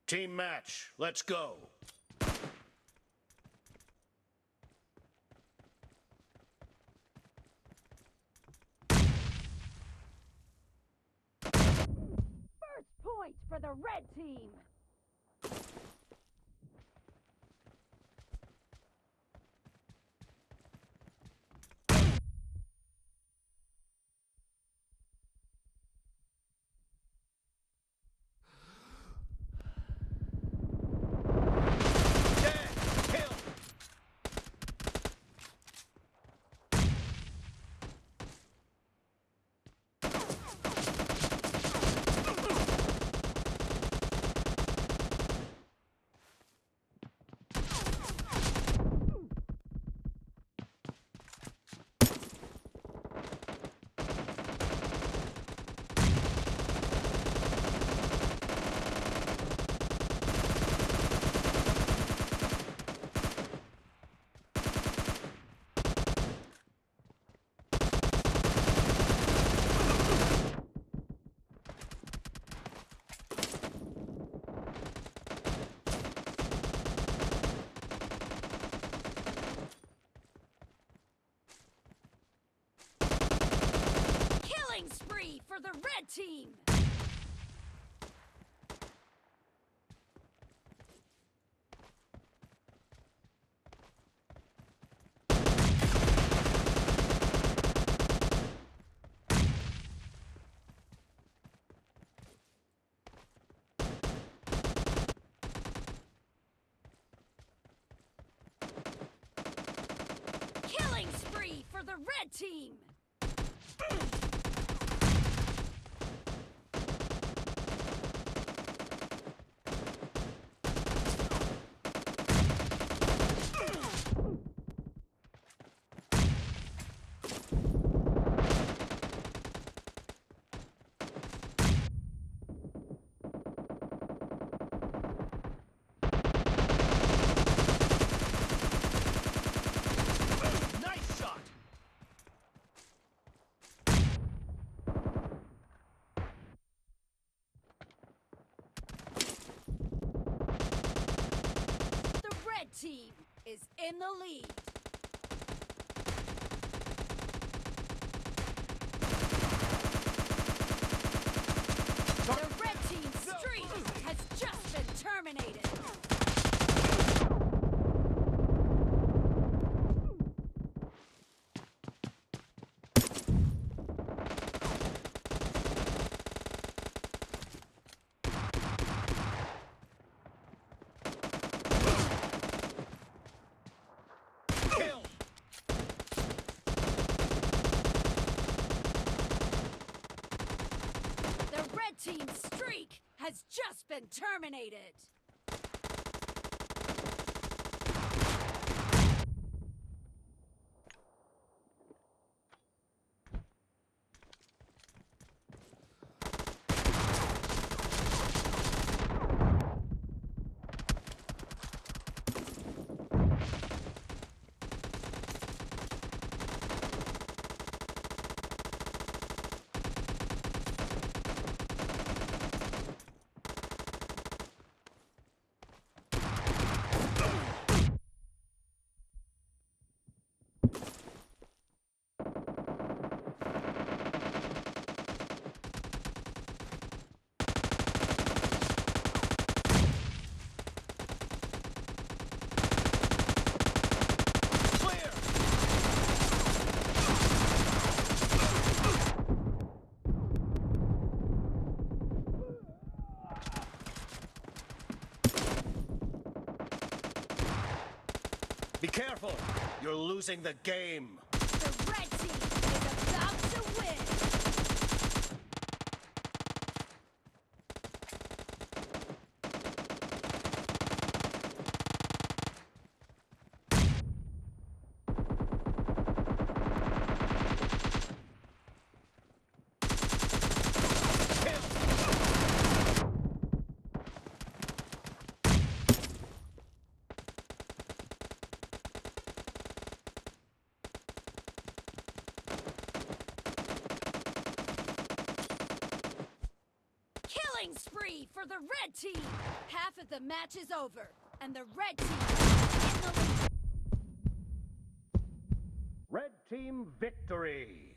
Team match, let's go. First point for the red team. Killing spree for the red team. Killing spree for the red team. Nice shot! The red team is in the lead. The red team's streak has just been terminated. Kill! The red team's streak has just been terminated. Clear! Be careful! You're losing the game! The red team is about to win. Kill! killing spree for the red team. Half of the match is over, and the red team is in the lead. Red team victory!